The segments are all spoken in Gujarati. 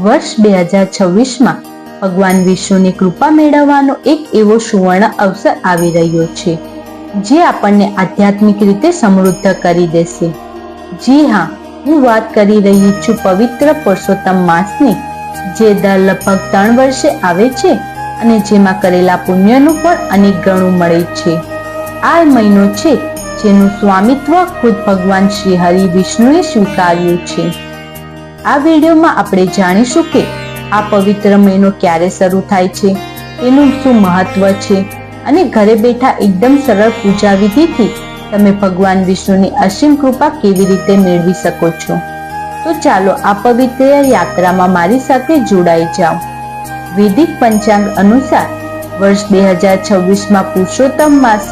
વર્ષ 2026 ભગવાન વિષ્ણુની કૃપા મેળવવાનો એક એવો સુવર્ણ અવસર આવી રહ્યો છે જે આપણને આધ્યાત્મિક રીતે સમૃદ્ધ કરી દેશે। જી હા, હું વાત કરી રહી છું પવિત્ર પુરુષોત્તમ માસની, જે દર લગભગ 3 વર્ષે આવે છે અને જેમાં કરેલા પુણ્યનું પણ અનેક ગણું મળે છે। આ મહિનો છે જેનું સ્વામિત્વ ખુદ ભગવાન શ્રી હરિ વિષ્ણુએ સ્વીકાર્યું છે। આ વિડીયોમાં આપણે જાણીશું કે આ પવિત્ર મહિનો ક્યારે શરૂ થાય છે, તેનું શું મહત્વ છે અને ઘરે બેઠા એકદમ સરળ પૂજા વિધિથી તમે ભગવાન વિષ્ણુની અસીમ કૃપા કેવી રીતે મેળવી શકો છો। તો ચાલો આ પવિત્ર યાત્રામાં મારી સાથે જોડાઈ જાઓ। વૈદિક પંચાંગ અનુસાર વર્ષ 2026 પુરુષોત્તમ માસ,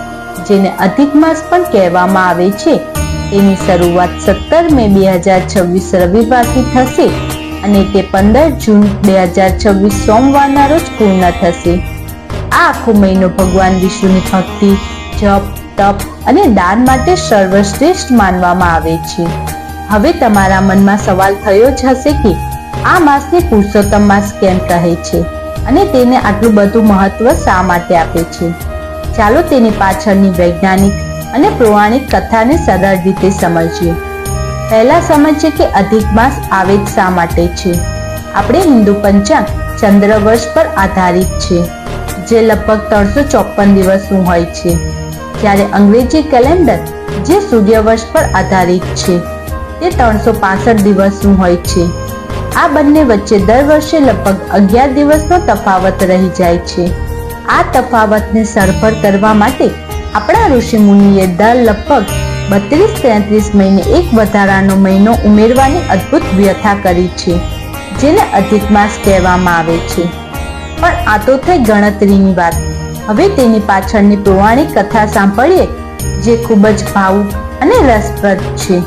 જેને અધિક માસ પણ કહેવામાં આવે છે, તેની શરૂઆત 17 મે 2026 રવિવારથી થશે અને તે 15 જૂન 2026 સોમવારના રોજ પૂર્ણ થશે। આ આખો મહિનો ભગવાન વિષ્ણુની ભક્તિ, જપ, તપ અને દાન માટે સર્વશ્રેષ્ઠ માનવામાં આવે છે। હવે તમારા મનમાં સવાલ થયો જ હશે કે આ માસને પુરુષોત્તમ માસ કેમ કહે છે અને તેને આટલું બધું મહત્વ શા માટે આપે છે। ચાલો તેની પાછળની વૈજ્ઞાનિક અને પૌરાણિક કથાને સરળ રીતે સમજીએ। પહેલા સમજીએ કે અધિક માસ આવે જ શા માટે છે। આપણે હિન્દુ પંચાંગ ચંદ્ર વર્ષ પર આધારિત છે, જે લગભગ 354 દિવસનું હોય છે, જ્યારે અંગ્રેજી કેલેન્ડર જે સૂર્ય વર્ષ પર આધારિત છે તે 365 દિવસનું હોય છે। આ બંને વચ્ચે દર વર્ષે લગભગ 11 દિવસનો તફાવત રહી જાય છે। આ તફાવતને સરભર કરવા માટે આપણા ઋષિ મુનિએ દર લગભગ 32-33 મહિને એક વધારાનો મહિનો ઉમેરવાની અદ્ભુત વ્યથા કરી છે, જેને અધિક માસ કહેવામાં આવે છે। પણ આ તો થઈ ગણતરીની વાત। હવે તેની પાછળની પૌરાણિક કથા સાંભળીએ, જે ખૂબ જ ભાવુક અને રસપ્રદ છે।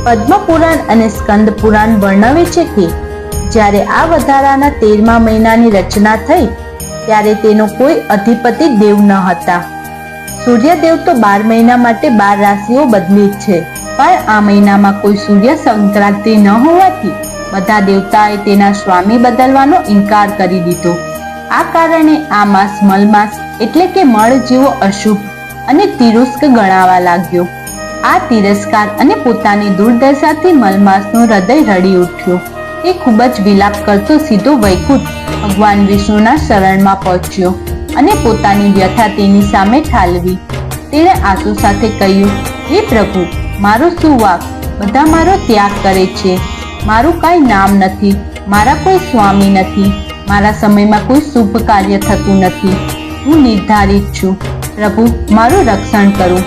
પદ્મ પુરાણ અને સ્કંદ પુરાણ વર્ણવે છે કે જ્યારે આ વધારાના 13મા મહિનાની રચના થઈ ત્યારે તેનો કોઈ અધિપતિ દેવ ન હતા। સૂર્યદેવ તો 12 મહિના માટે 12 રાશિઓ બદલી છે, પણ આ મહિનામાં કોઈ સૂર્ય સંક્રાંતિ ન હોવાથી બધા દેવતાએ તેના સ્વામી બદલવાનો ઇનકાર કરી દીધો। આ કારણે આ માસ મલમાસ એટલે કે મળ જેવો અશુભ અને તિરસ્ક ગણાવા લાગ્યો। આ તિરસ્કાર અને પોતાની દુર્દશાથી મલમાસનું હૃદય રડી ઉઠ્યું। તે ખૂબ જ વિલાપ કરતો સીધો વૈકુંઠ ભગવાન વિષ્ણુના શરણમાં પહોંચ્યો અને પોતાની વ્યથા તેની સામે ઠાલવી। તેણે આંસુ સાથે કહ્યું, હે પ્રભુ, મારો શું વાંક? બધા મારો ત્યાગ કરે છે, મારું કાંઈ નામ નથી, મારા કોઈ સ્વામી નથી, મારા સમયમાં કોઈ શુભ કાર્ય થતું નથી, હું નિર્ધારિત છું, પ્રભુ મારું રક્ષણ કરો।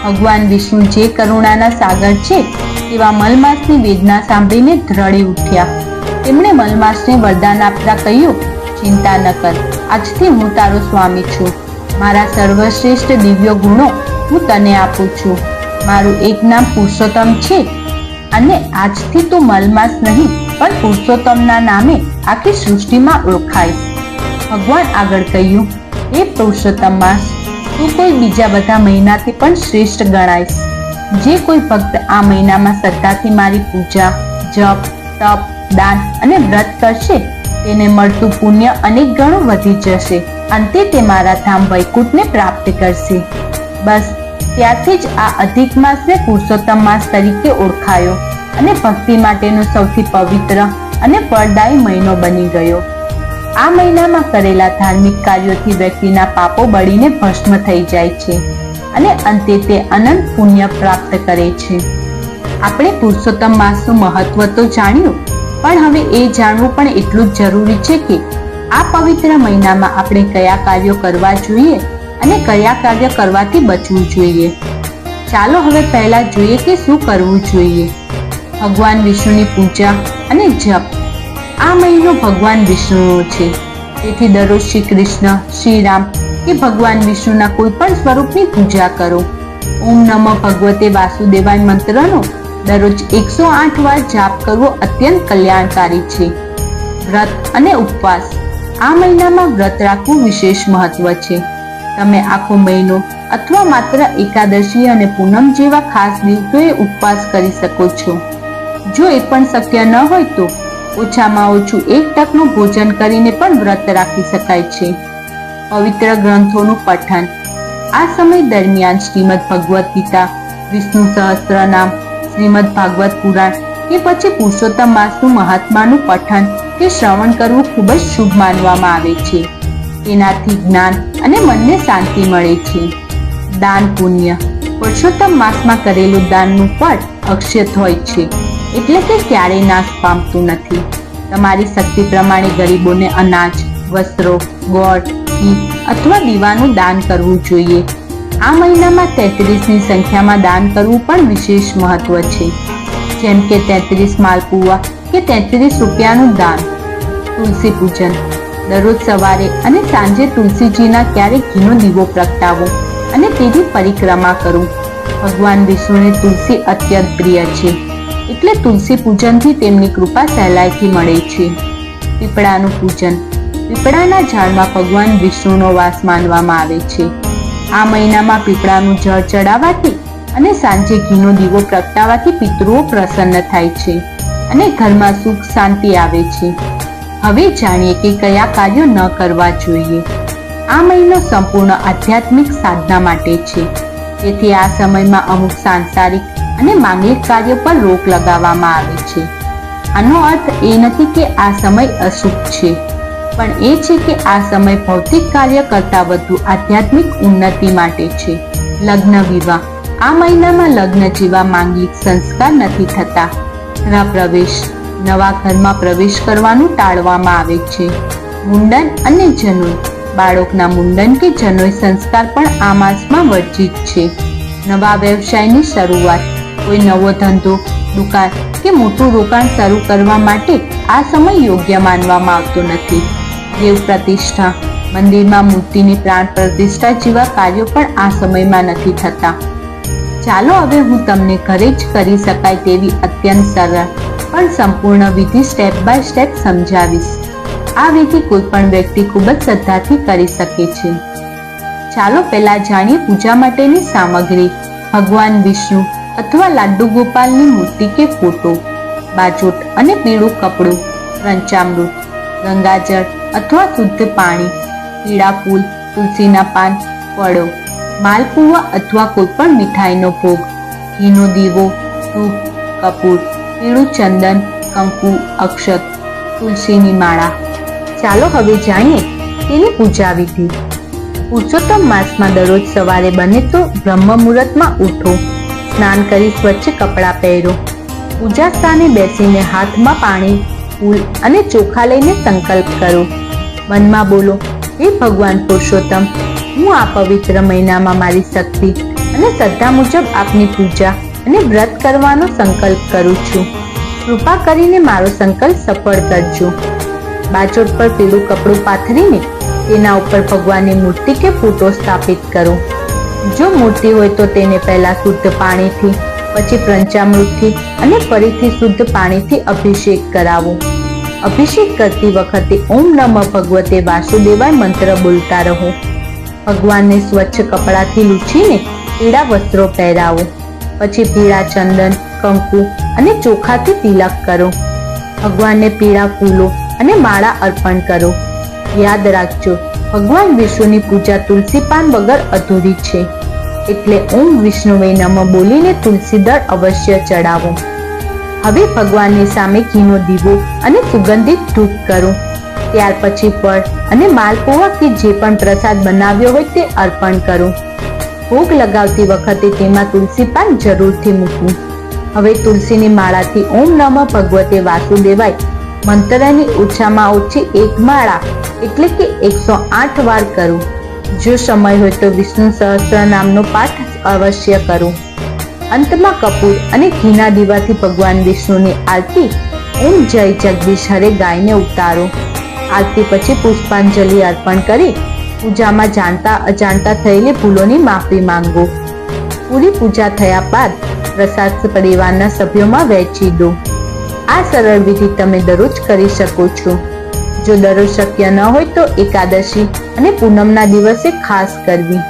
ભગવાન વિષ્ણુ જે કરુણાના સાગર છે તેવા મલમાસની વેદના સાંભળીને ધ્રળી ઉઠ્યા। તેમણે મલમાસને વરદાન આપતા કહ્યું, ચિંતા ન કર, આજથી હું તારો સ્વામી છું। મારા સર્વશ્રેષ્ઠ દિવ્ય ગુણો હું તને આપું છું। મારું એક નામ પુરુષોત્તમ છે અને આજથી તું મલમાસ નહીં પણ પુરુષોત્તમના નામે આખી સૃષ્ટિમાં ઓળખાઈશ। ભગવાન આગળ કહ્યું, હે પુરુષોત્તમ માસ, તું કોઈ બીજા બધા મહિનાથી પણ શ્રેષ્ઠ ગણાઈશ। જે કોઈ ભક્ત આ મહિનામાં શ્રદ્ધાથી મારી પૂજા, જપ, તપ, દાન અને વ્રત કરશે તેને મળતું પુણ્ય અનેક ગણું વધી જશે। અંતે તે મારા ધામ વૈકુંઠને પ્રાપ્ત કરશે। બસ ત્યારથી જ આ અધિક માસને પુરુષોત્તમ માસ તરીકે ઓળખાયો અને ભક્તિ માટેનો સૌથી પવિત્ર અને ફળદાયી મહિનો બની ગયો। આ મહિનામાં કરેલા ધાર્મિક કાર્યોથી વ્યક્તિના પાપો બળીને ભસ્મ થઈ જાય છે અને અંતે તે અનંત પુણ્ય પ્રાપ્ત કરે છે। આપણે પુરુષોત્તમ માસનું મહત્વ તો જાણ્યું, પણ હવે એ જાણવું પણ એટલું જ જરૂરી છે કે આ પવિત્ર મહિનામાં આપણે કયા કાર્યો કરવા જોઈએ અને કયા કાર્ય કરવાથી બચવું જોઈએ। ચાલો હવે પહેલા જોઈએ કે શું કરવું જોઈએ। ભગવાન વિષ્ણુની પૂજા અને જપ। આ મહિનો ભગવાન વિષ્ણુનો છે, તેથી દરરોજ શ્રી કૃષ્ણ, શ્રી રામ કે ભગવાન વિષ્ણુના કોઈ પણ સ્વરૂપની પૂજા કરો। ઓમ નમઃ ભગવતે વાસુદેવાય મંત્રનો દરરોજ 108 વાર જાપ કરવો અત્યંત કલ્યાણકારી છે। વ્રત અને ઉપવાસ। આ મહિનામાં વ્રત રાખવું વિશેષ મહત્વ છે। તમે આખો મહિનો અથવા માત્ર એકાદશી અને પૂનમ જેવા ખાસ દિવસોએ ઉપવાસ કરી શકો છો। જો એ પણ શક્ય ન હોય તો ઓછામાં ઓછું 1 ટકનું ભોજન કરીને પણ વ્રત રાખી શકાય છે. પવિત્ર ગ્રંથોનું પઠન. આ સમય દરમિયાન શ્રીમદ ભગવદ્ ગીતા, વિષ્ણુ સહસ્ત્રનામ, શ્રીમદ ભાગવત પુરાણ કે પછી પુરુષોત્તમ માસનું મહાત્માનું પઠન કે શ્રવણ કરવું ખૂબ જ શુભ માનવામાં આવે છે. તેનાથી જ્ઞાન અને મનને શાંતિ મળે છે. દાન પુણ્ય. પુરુષોત્તમ માસમાં કરેલું દાનનું ફળ અક્ષત હોય છે, એટલે કે ક્યારેય નાશ પામતું નથી. તમારી શક્તિ પ્રમાણે ગરીબોને અનાજ, વસ્ત્રો, ગોળ, ઘી અથવા દીવાનું દાન કરવું જોઈએ. આ મહિનામાં 33ની સંખ્યામાં દાન કરવું પણ વિશેષ મહત્વ છે, જેમ કે 33 માલપુઆ કે 33 રૂપિયાનું દાન. તુલસી પૂજન. દરરોજ સવારે અને સાંજે તુલસીજીના ક્યારેક ઘીનો દીવો પ્રગટાવો અને તેની પરિક્રમા કરો. ભગવાન વિષ્ણુને તુલસી અત્યંત પ્રિય છે, એટલે તુલસી પૂજનથી તેમની કૃપા સહેલાઈથી મળે છે. પીપળાનું પૂજન. પીપળાના ઝાડમાં ભગવાન વિષ્ણુનો વાસ માનવામાં આવે છે. આ મહિનામાં પીપળાનું જળ ચડાવવાથી અને સાંજે ઘીનો દીવો પ્રગટાવવાથી પિતૃઓ પ્રસન્ન થાય છે અને ઘરમાં સુખ શાંતિ આવે છે. હવે જાણીએ કે કયા કાર્યો ન કરવા જોઈએ. આ મહિનો સંપૂર્ણ આધ્યાત્મિક સાધના માટે છે, તેથી આ સમયમાં અમુક સાંસારિક અને માંગલિક કાર્યો પર રોક લગાવવામાં આવે છે. આનો અર્થ એ નથી કે આ સમય અશુભ છે, પણ એ છે કે આ સમય ભૌતિક કાર્ય કરતાં વધુ આધ્યાત્મિક ઉન્નતિ માટે છે. લગ્ન વિવાહ. આ મહિનામાં લગ્ન જેવા માંગલિક સંસ્કાર નથી થતા. ગૃહ પ્રવેશ. નવા ઘરમાં પ્રવેશ કરવાનું ટાળવામાં આવે છે. મુંડન અને જનોઈ. બાળકના મુંડન કે જનોઈ સંસ્કાર પણ આ માસમાં વર્જિત છે. નવા વ્યવસાયની શરૂઆત. કોઈ નવો ધંધો, દુકાન કે મોટું રોકાણ શરૂ કરવા માટે આ સમય યોગ્ય માનવામાં આવતો નથી. દેવ પ્રતિષ્ઠા. મંદિરમાં મૂર્તિની પ્રાણ પ્રતિષ્ઠા જેવા કાર્યો પણ આ સમયમાં નથી થતા. ચાલો હવે હું તમને ઘરે જ કરી શકાય તેવી અત્યંત સરળ પણ સંપૂર્ણ વિધિ સ્ટેપ બાય સ્ટેપ સમજાવીશ. આ વિધિ કોઈ પણ વ્યક્તિ ખૂબ જ શ્રદ્ધાથી કરી શકે છે. ચાલો પહેલા જાણીએ પૂજા માટેની સામગ્રી. ભગવાન વિષ્ણુ અથવા લાડ્ડુ ગોપાલની મૂર્તિ કે ફોટો, બાજોટ અને પીળું કપડું, પંચામૃત, ગંગાજળ અથવા શુદ્ધ પાણી, પીળા ફૂલ, તુલસીના પાન, ફળો, માલપુઆ અથવા કોઈ પણ મીઠાઈનો ભોગ, ઘીનો દીવો, ધૂપ, કપૂર, પીળું ચંદન, કંકુ, અક્ષત, તુલસીની માળા. ચાલો હવે જાણીએ તેની પૂજા વિધિ. પુરુષોત્તમ માસમાં દરરોજ સવારે બને તો બ્રહ્મ મુહૂર્તમાં ઉઠો, સ્નાન કરી સ્વચ્છ કપડાં પહેરો, પૂજા સ્થાને બેસીને હાથમાં પાણી, ફૂલ અને ચોખા લઈને સંકલ્પ કરો. મનમાં બોલો, હે ભગવાન પુરુષોત્તમ, હું આ પવિત્ર મહિનામાં મારી શક્તિ અને શ્રદ્ધા મુજબ આપની પૂજા અને વ્રત કરવાનો સંકલ્પ કરું છું. કૃપા કરીને મારો સંકલ્પ સફળ કરજો. બાજોટ પર પીળું કપડું પાથરીને તેના ઉપર ભગવાનની મૂર્તિ કે ફોટો સ્થાપિત કરો. જો મૂર્તિ હોય તો તેને પહેલા શુદ્ધ પાણીથી, પછી પંચામૃતથી અને ફરીથી શુદ્ધ પાણીથી અભિષેક કરાવો. અભિષેક કરતી વખતે ઓમ નમઃ ભગવતે વાસુદેવાય મંત્ર બોલતા રહો. ભગવાનને સ્વચ્છ કપડાથી લૂછીને પીળા વસ્ત્રો પહેરાવો. પછી પીળા ચંદન, કંકુ અને ચોખાથી તિલક કરો. ભગવાનને પીળા ફૂલો અને માળા અર્પણ કરો. યાદ રાખજો, ભગવાન વિષ્ણુની પૂજા તુલસી પાન વગર અધૂરી છે, એટલે ઓમ વિષ્ણુવે નમઃ બોલીને તુલસી દળ અવશ્ય ચડાવો. હવે ભગવાનની સામે ઘીનો દીવો અને સુગંધિત ધૂપ કરો. ત્યાર પછી ફળ અને માલપુઆ કે જે પણ પ્રસાદ બનાવ્યો હોય તે અર્પણ કરો. ભોગ લગાવતી વખતે તેમાં તુલસી પાન જરૂરથી મૂકવું. હવે તુલસીની માળાથી ઓમ નમઃ ભગવતે વાસુદેવાય મંત્રની ઓછામાં ઓછી 1 માળા એટલે કે 108 વાર કરો. જો સમય હોય તો વિષ્ણુ સહસ્ત્ર નામનો પાઠ અવશ્ય કરો. અંતમાં કપૂર અને ઘીના દીવાથી ભગવાન વિષ્ણુની આરતી ઓમ જય જગદીશ હરે ગાયને ઉતારો. આરતી પછી પુષ્પાંજલિ અર્પણ કરી પૂજામાં જાણતા અજાણતા થયેલી ભૂલોની માફી માંગો. પૂરી પૂજા થયા બાદ પ્રસાદ પરિવારના સભ્યોમાં વહેંચી દો. આ સરળ વિધિ તમે દરરોજ કરી શકો છો. જો દરરોજ શક્ય ન હોય તો એકાદશી અને પૂનમના દિવસે ખાસ કરવી.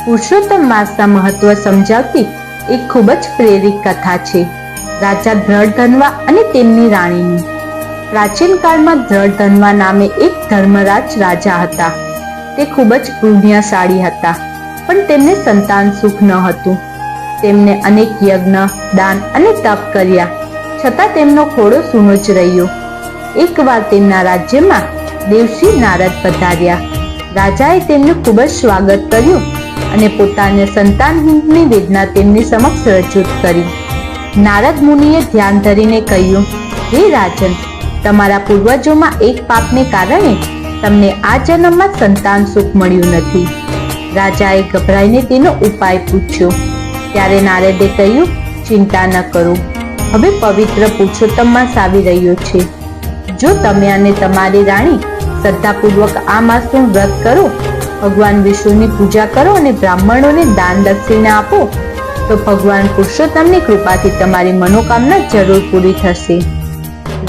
પુરુષોત્તમ માસના મહત્વ સમજાવતી એક ખૂબ જ પ્રેરક કથા છે રાજા ધ્રઢધન્વા અને તેમની રાણીની. પ્રાચીન કાળમાં ધ્રધન્વા નામે એક ધર્મરાજ રાજા હતા. તે ખૂબ જ પુણ્યશાળી હતા, પણ તેમને સંતાન સુખ ન હતું. તેમને અનેક યજ્ઞ, દાન અને તપ કર્યા, છતાં તેમનો ખોળો સૂનો જ રહ્યો. એકવાર તેમના રાજ્યમાં દેવશ્રી નારદ પધાર્યા. રાજાએ તેમનું ખૂબ જ સ્વાગત કર્યું અને પોતાને સંતાનહીનની વેદના તેમની સમક્ષ રજૂ કરી. નારદ મુનિએ ધ્યાન ધરીને કહ્યું, હે રાજન, તમારા પૂર્વજોમાં એક પાપને કારણે તમને આ જન્મમાં સંતાન સુખ મળ્યું નથી. રાજાએ ગભરાઈને તેનો ઉપાય પૂછ્યો. ત્યારે નારદે કહ્યું, ચિંતા ન કરો, હવે પવિત્ર પુરુષોત્તમ માસ આવી રહ્યો છે. જો તમે અને તમારી રાણી શ્રદ્ધાપૂર્વક આ માસનું વ્રત કરો, ભગવાન વિષ્ણુની પૂજા કરો અને બ્રાહ્મણોને દાન દક્ષિણા આપો, તો ભગવાન પુરુષોત્તમની કૃપાથી તમારી મનોકામના જરૂર પૂરી થશે.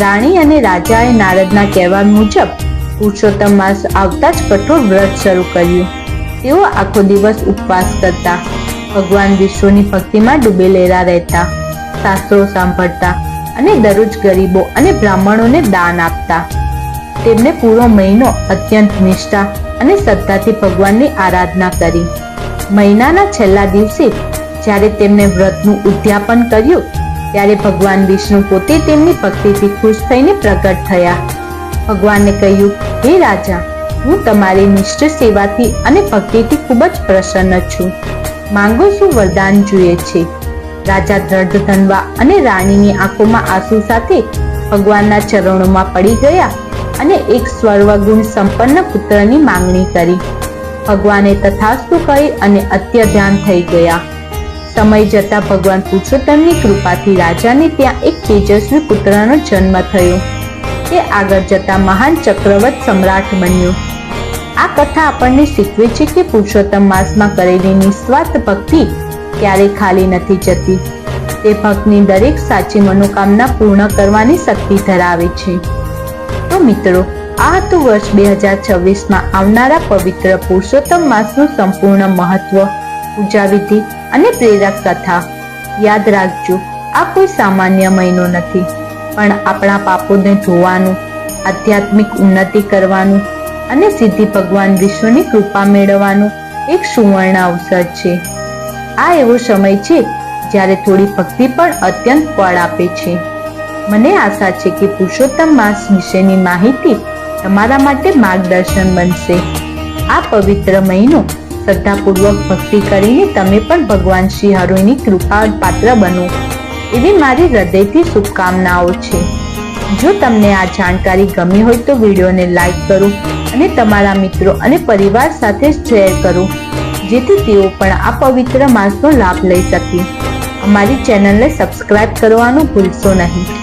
રાણી અને રાજાએ નારદના કહેવા મુજબ પુરુષોત્તમ માસ આવતા જ કઠોર વ્રત શરૂ કર્યું. તેઓ આખો દિવસ ઉપવાસ કરતા, ભગવાન વિષ્ણુની ભક્તિમાં ડૂબેલા રહેતા, શાસ્ત્રો સાંભળતા અને દરરોજ ગરીબો અને બ્રાહ્મણોને દાન આપતા. તેમણે પૂરો મહિનો અત્યંત નિષ્ઠા અને શ્રદ્ધાથી ભગવાનની આરાધના કરી. મહિનાના છેલ્લા દિવસે જ્યારે તેમણે વ્રતનું ઉદ્યાપન કર્યું, ત્યારે ભગવાન વિષ્ણુ પોતે તેમની ભક્તિથી ખુશ થઈને પ્રગટ થયા. ભગવાને કહ્યું, હે રાજા, હું તમારી નિષ્ઠ સેવાથી અને ભક્તિથી ખૂબ જ પ્રસન્ન છું. માંગો શું વરદાન જોઈએ છે? રાજા ધ્રધન્વા અને રાણીની આંખોમાં આંસુ સાથે ભગવાનના ચરણોમાં પડી ગયા અને એક સર્વગુણ સંપન્ન પુત્રની માંગણી કરી. ભગવાને તથાસ્તુ કહી અને અત્યધ્યાન થઈ ગયા. સમય જતા ભગવાન પુરુષોત્તમની કૃપાથી રાજાને ત્યાં એક તેજસ્વી પુત્રનો જન્મ થયો. તે આગળ જતા મહાન ચક્રવર્તી સમ્રાટ બન્યો. આ કથા આપણને શીખવે છે કે પુરુષોત્તમ માસમાં કરેલી નિસ્વાર્થ ભક્તિ ક્યારેય ખાલી નથી જતી. તે ભક્તની દરેક સાચી મનોકામના પૂર્ણ કરવાની શક્તિ ધરાવે છે. તો મિત્રો, આ હતું વર્ષ 2026માં આવનારા પવિત્ર પુરુષોત્તમ માસનું સંપૂર્ણ મહત્વ, પૂજા વિધિ અને પ્રેરક કથા. યાદ રાખજો, આ કોઈ સામાન્ય મહિનો નથી, પણ આપણા પાપોને ધોવાનું, આધ્યાત્મિક ઉન્નતિ કરવાનું અને સિદ્ધિ ભગવાન વિષ્ણુની કૃપા મેળવવાનું એક સુવર્ણ અવસર છે. આ એવો સમય છે જ્યારે થોડી ભક્તિ પણ અત્યંત ફળ આપે છે. મને આશા છે કે પુરુષોત્તમ માસ વિશેની માહિતી તમારા માટે માર્ગદર્શન બનશે. આ પવિત્ર મહિનો શ્રદ્ધાપૂર્વક ભક્તિ કરીને તમે પણ ભગવાન શ્રી હરિની કૃપા પાત્ર બનો, એવી મારી હૃદયથી શુભકામનાઓ છે. જો તમને આ જાણકારી ગમી હોય તો વિડીયોને લાઈક કરો અને તમારા મિત્રો અને પરિવાર સાથે શેર કરો, જેથી તેઓ પણ આ પવિત્ર માસનો લાભ લઈ શકે. અમારી ચેનલને સબસ્ક્રાઇબ કરવાનું ભૂલશો નહીં.